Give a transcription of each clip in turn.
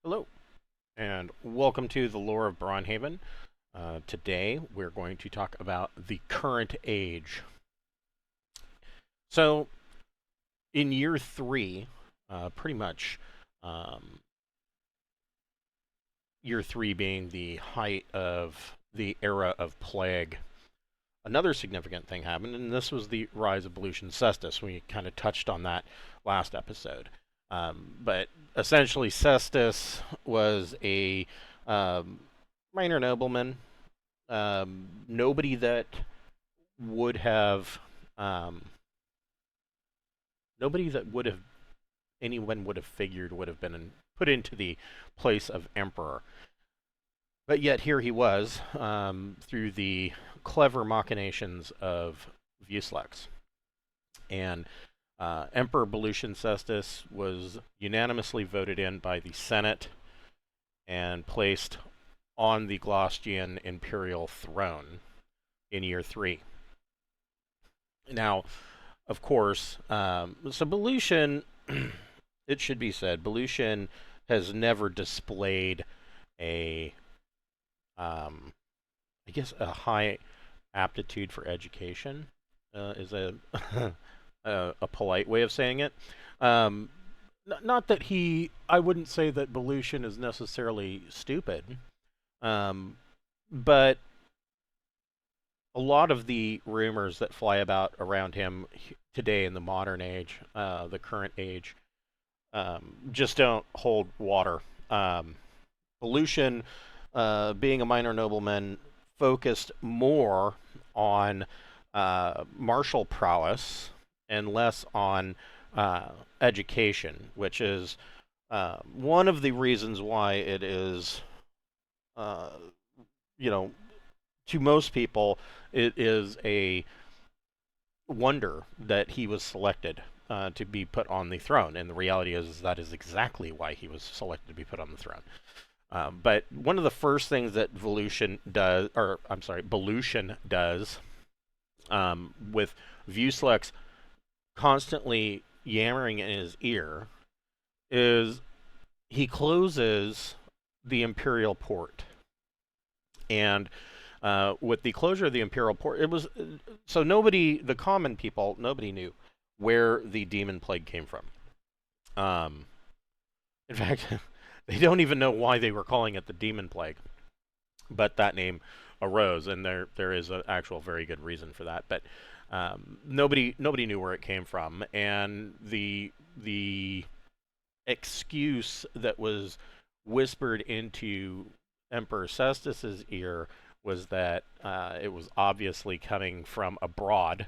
Hello, and welcome to the lore of Braunhaven. Today, we're going to talk about the current age. So, in year three, pretty much, um, year three being the height of the era of plague, another significant thing happened, and this was the rise of Lucian Cestus. We kind of touched on that last episode. But essentially, Cestus was a um, minor nobleman, nobody that would have, um, nobody that would have anyone would have figured would have been put into the place of emperor. But yet here he was, through the clever machinations of Vucelex. And Emperor Belusian Cestus was unanimously voted in by the Senate and placed on the Glaustian imperial throne in year three. Now, of course, so Belusian, it should be said, Belusian has never displayed a, I guess, a high aptitude for education, is a polite way of saying it. Um, not that I wouldn't say that Belusian is necessarily stupid, um, but a lot of the rumors that fly about around him today in the modern age, the current age, just don't hold water. Belusian, being a minor nobleman, focused more on martial prowess and less on education, which is one of the reasons why it is, uh, you know, to most people, it is a wonder that he was selected to be put on the throne. And the reality is that is exactly why he was selected to be put on the throne. But one of the first things that Belusian does, with Vucelex constantly yammering in his ear, is he closes the Imperial port. And with the closure of the Imperial port, it was so the common people, nobody knew where the demon plague came from. In fact, they don't even know why they were calling it the demon plague, but that name arose, and there is an actual very good reason for that. But nobody knew where it came from, and the excuse that was whispered into Emperor Cestus's ear was that it was obviously coming from abroad,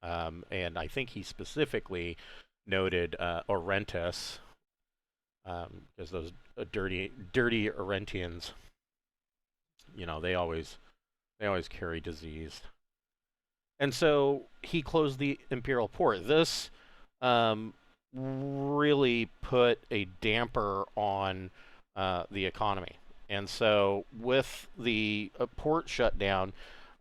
and I think he specifically noted Orentus, because those dirty Orentians, they always carry disease, and so he closed the imperial port. This really put a damper on the economy. And so, with the port shut down,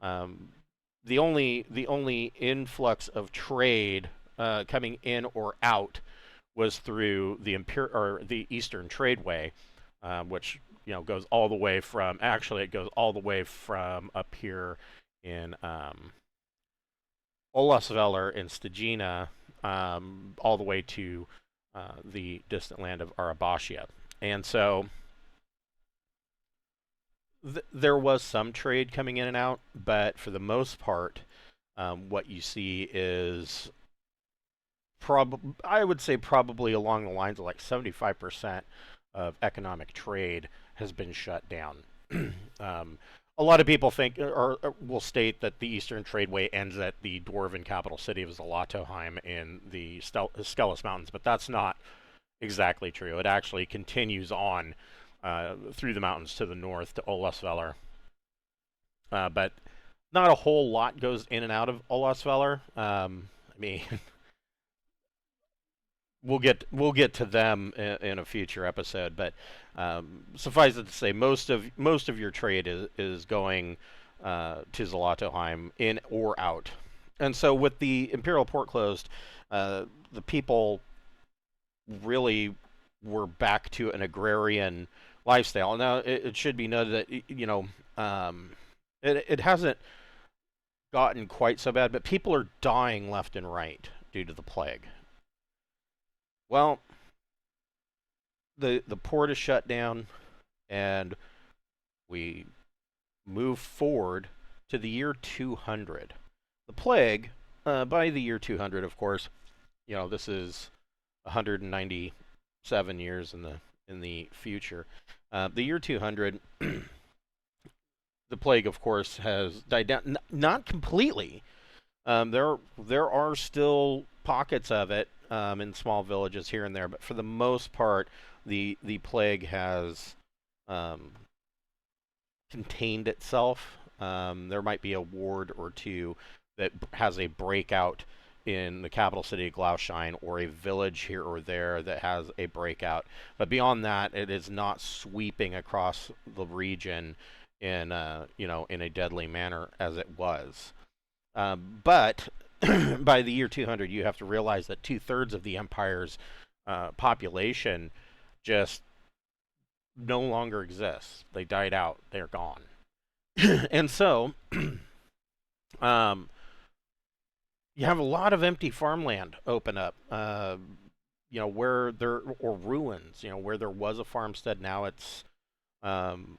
the only influx of trade coming in or out was through the Eastern Tradeway, which goes all the way from, actually it goes all the way from up here in Olasveller in Stagina, all the way to the distant land of Arabatia. And so there was some trade coming in and out, but for the most part, what you see is I would say probably along the lines of like 75% of economic trade has been shut down. A lot of people think, or will state, that the Eastern Tradeway ends at the dwarven capital city of Zlatoheim in the Skellis Mountains, but that's not exactly true. It actually continues on through the mountains to the north to Olasveller. But not a whole lot goes in and out of Olasveller. I mean, we'll get to them in a future episode, but suffice it to say, most of your trade is going to Zlatoheim, in or out. And so, with the Imperial port closed, the people really we're back to an agrarian lifestyle. Now, it should be noted that it hasn't gotten quite so bad, but people are dying left and right due to the plague. Well, the port is shut down, and we move forward to the year 200. The plague, by the year 200, of course, this is 197 years in the future. The year 200, the plague, of course, has died down. Not completely. There are still pockets of it in small villages here and there, but for the most part, the plague has um, contained itself. There might be a ward or two that has a breakout in the capital city of Glauschein, or a village here or there that has a breakout. But beyond that, it is not sweeping across the region in in a deadly manner as it was. But by the year 200, you have to realize that 2/3 of the empire's population just no longer exists. They died out. They're gone. And so, um, you have a lot of empty farmland open up. Where there or ruins. Where there was a farmstead, now it's um,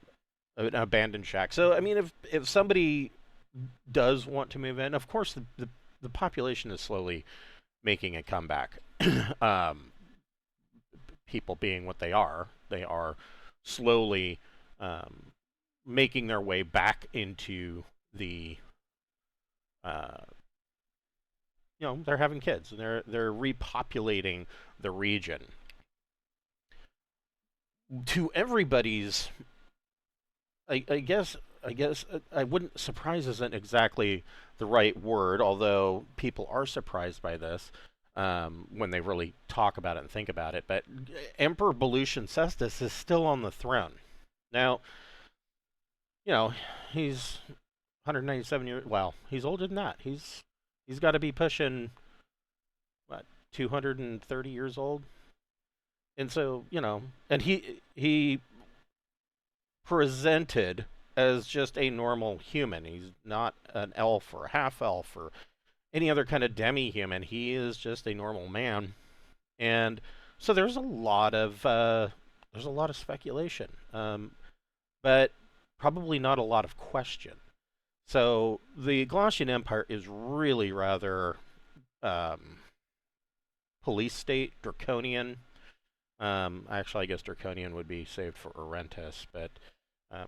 an abandoned shack. So, I mean, if somebody does want to move in, of course, the population is slowly making a comeback. um, People being what they are slowly making their way back into the uh, they're having kids, and they're repopulating the region. To everybody's, I guess I wouldn't, surprise isn't exactly the right word, although people are surprised by this when they really talk about it and think about it. But Emperor Volusian Cestus is still on the throne. Now, he's 197 years. Well, he's older than that. He's got to be pushing what, 230 years old. And so, and he presented as just a normal human. He's not an elf or a half elf or any other kind of demi-human. He is just a normal man. And so there's a lot of speculation, but probably not a lot of question. So the Glaucian Empire is really rather um, police state, draconian. Actually, I guess draconian would be saved for Orentis, but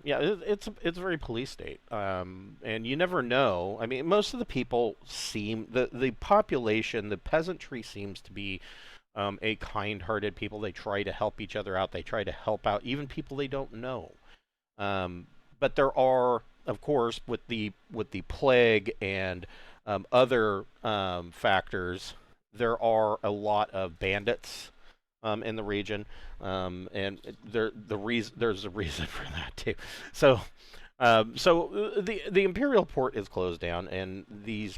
yeah, it's a very police state, and you never know. I mean, most of the people the population, the peasantry seems to be a kind-hearted people. They try to help each other out. They try to help out even people they don't know. But there are, of course, with the plague and other factors, there are a lot of bandits in the region, and there's a reason for that too. So, the imperial port is closed down, and the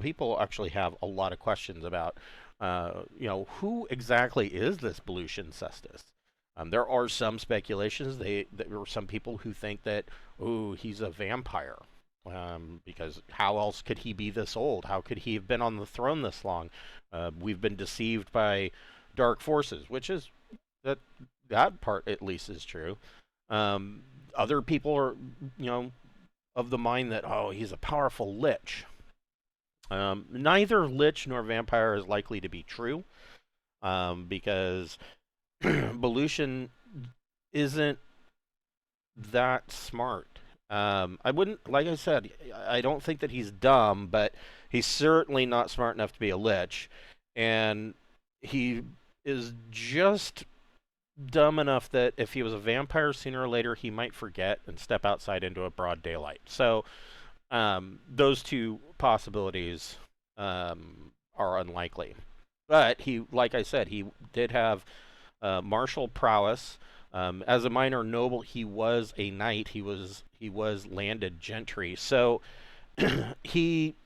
people actually have a lot of questions about, who exactly is this Volusian Cestus? There are some speculations. There are some people who think that, oh, he's a vampire. Because how else could he be this old? How could he have been on the throne this long? We've been deceived by dark forces, which is that part at least is true. Other people are, of the mind that, oh, he's a powerful lich. Neither lich nor vampire is likely to be true, because Volusian isn't that smart. I wouldn't, like I said, I don't think that he's dumb, but he's certainly not smart enough to be a lich, and he is just dumb enough that if he was a vampire, sooner or later he might forget and step outside into a broad daylight. So those two possibilities are unlikely. But he, like I said, he did have martial prowess. As a minor noble, he was a knight. He was landed gentry. So he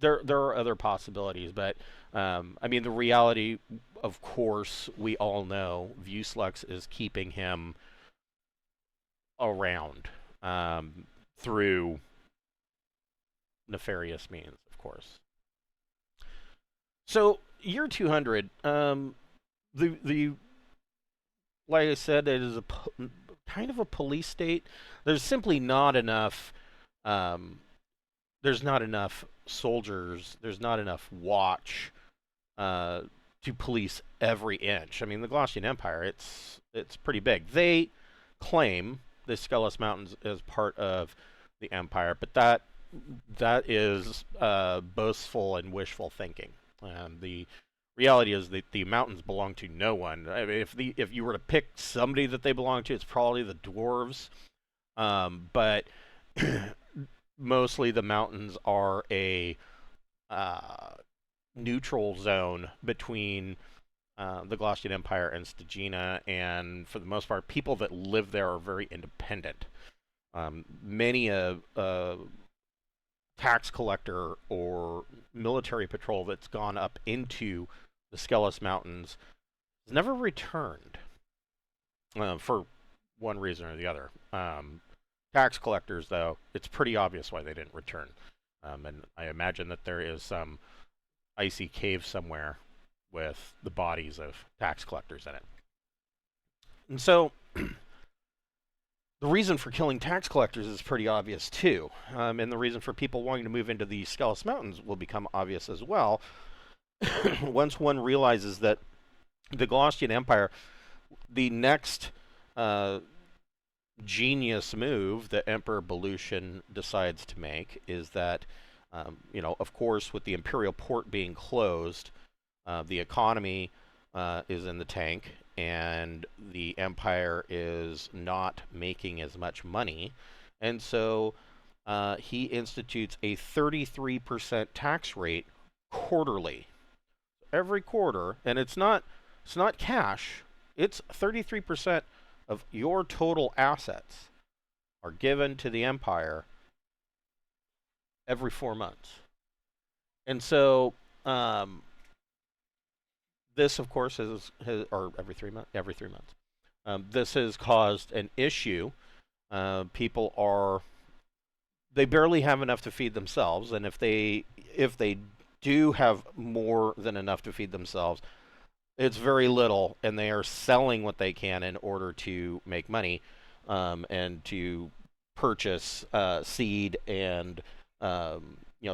there are other possibilities, but I mean, the reality, of course, we all know Vuslux is keeping him around through nefarious means, of course. So, year 200, the like I said, it is a kind of a police state. There's simply not enough. Um, there's not enough soldiers. There's not enough watch uh, to police every inch. I mean, the Glaucian Empire, it's pretty big. They claim the Skelos Mountains as part of the empire, but that is boastful and wishful thinking. The reality is that the mountains belong to no one. I mean, if you were to pick somebody that they belong to, it's probably the dwarves. But mostly the mountains are a neutral zone between the Glaucian Empire and Stagina, and for the most part, people that live there are very independent. Many a tax collector or military patrol that's gone up into the Skelos Mountains has never returned for one reason or the other. Tax collectors, though, it's pretty obvious why they didn't return. And I imagine that there is some icy cave somewhere with the bodies of tax collectors in it. And so the reason for killing tax collectors is pretty obvious too. And the reason for people wanting to move into the Skelos Mountains will become obvious as well. Once one realizes that the Glaucian Empire, the next genius move that Emperor Belution decides to make is that, of course, with the Imperial port being closed, the economy is in the tank, and the Empire is not making as much money. And so he institutes a 33% tax rate quarterly. Every quarter, and it's not cash, it's 33% of your total assets are given to the Empire every 4 months. And so this, of course, or every 3 months. Every 3 months. This has caused an issue. They barely have enough to feed themselves, and if they do have more than enough to feed themselves, it's very little, and they are selling what they can in order to make money, and to purchase seed and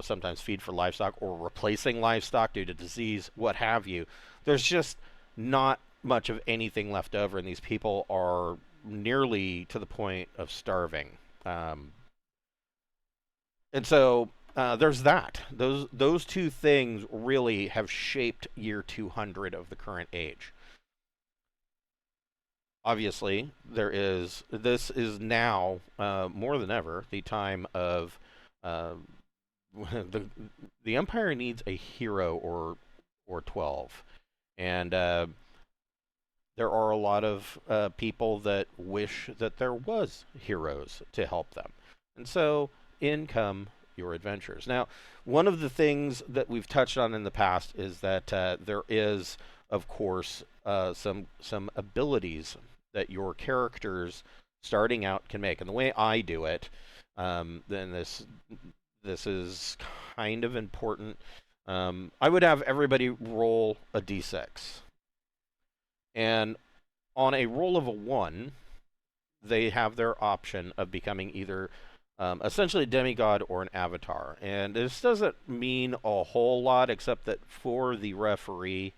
sometimes feed for livestock or replacing livestock due to disease, what have you. There's just not much of anything left over, and these people are nearly to the point of starving. And so there's that. Those two things really have shaped year 200 of the current age. Obviously, this is now more than ever the time of the Empire needs a hero or 12, and there are a lot of people that wish that there was heroes to help them, and so in come your adventures. Now, one of the things that we've touched on in the past is that there is, of course, some abilities that your characters starting out can make, and the way I do it, then this is kind of important. I would have everybody roll a d6, and on a roll of a 1, they have their option of becoming either essentially a demigod or an avatar. And this doesn't mean a whole lot, except that for the referee,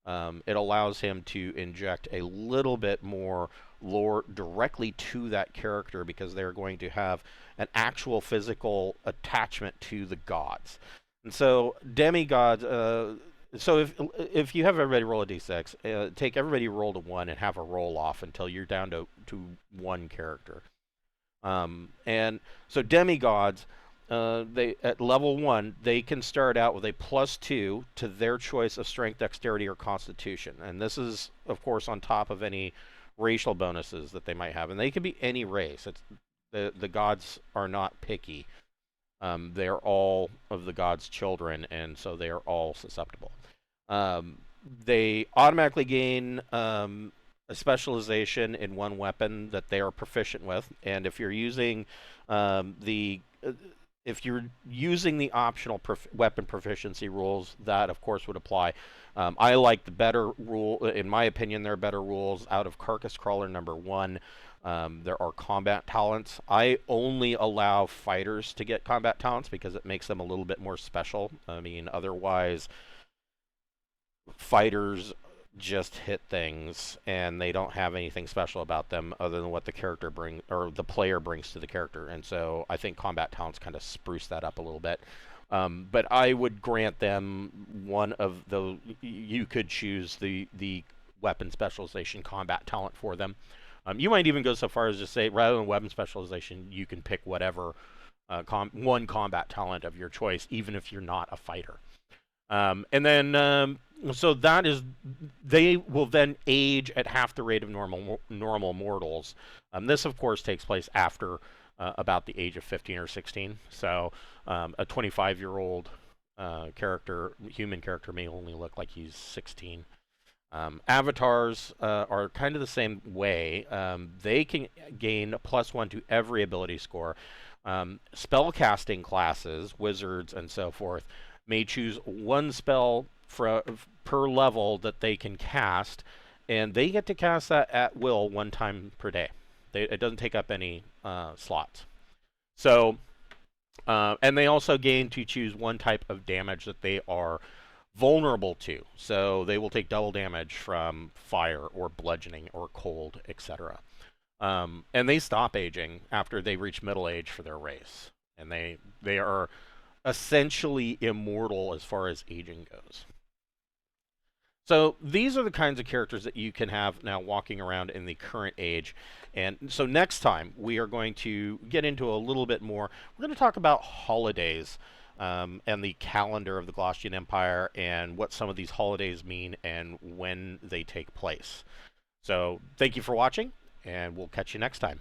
it allows him to inject a little bit more lore directly to that character, because they're going to have an actual physical attachment to the gods. And so demigods, so if you have everybody roll a d6, take everybody roll to 1 and have a roll off until you're down to one character. And so demigods, they at level 1, they can start out with a +2 to their choice of strength, dexterity, or constitution. And this is, of course, on top of any racial bonuses that they might have. And they can be any race. The gods are not picky. They are all of the god's children, and so they are all susceptible. Um, they automatically gain a specialization in one weapon that they are proficient with, and the if you're using the optional weapon proficiency rules, that of course would apply. I like the better rule, in my opinion. There are better rules out of Carcass Crawler #1. There are combat talents. I only allow fighters to get combat talents because it makes them a little bit more special. I mean, otherwise, fighters just hit things and they don't have anything special about them other than what the character brings or the player brings to the character. And so I think combat talents kind of spruce that up a little bit. But I would grant them one of the. You could choose the weapon specialization combat talent for them. You might even go so far as to say, rather than weapon specialization, you can pick whatever one combat talent of your choice, even if you're not a fighter. And then, so that is, they will then age at half the rate of normal mortals. This, of course, takes place after about the age of 15 or 16. So a 25-year-old human character may only look like he's 16. Avatars are kind of the same way. They can gain a +1 to every ability score. Spellcasting classes, wizards, and so forth, may choose one spell per level that they can cast, and they get to cast that at will one time per day. It doesn't take up any slots. So, and they also gain to choose one type of damage that they are vulnerable to. So they will take double damage from fire or bludgeoning or cold, etc. And they stop aging after they reach middle age for their race, and they are essentially immortal as far as aging goes. So these are the kinds of characters that you can have now walking around in the current age. And so next time we are going to get into a little bit more. We're going to talk about holidays and the calendar of the Glaucian Empire and what some of these holidays mean and when they take place. So thank you for watching, and we'll catch you next time.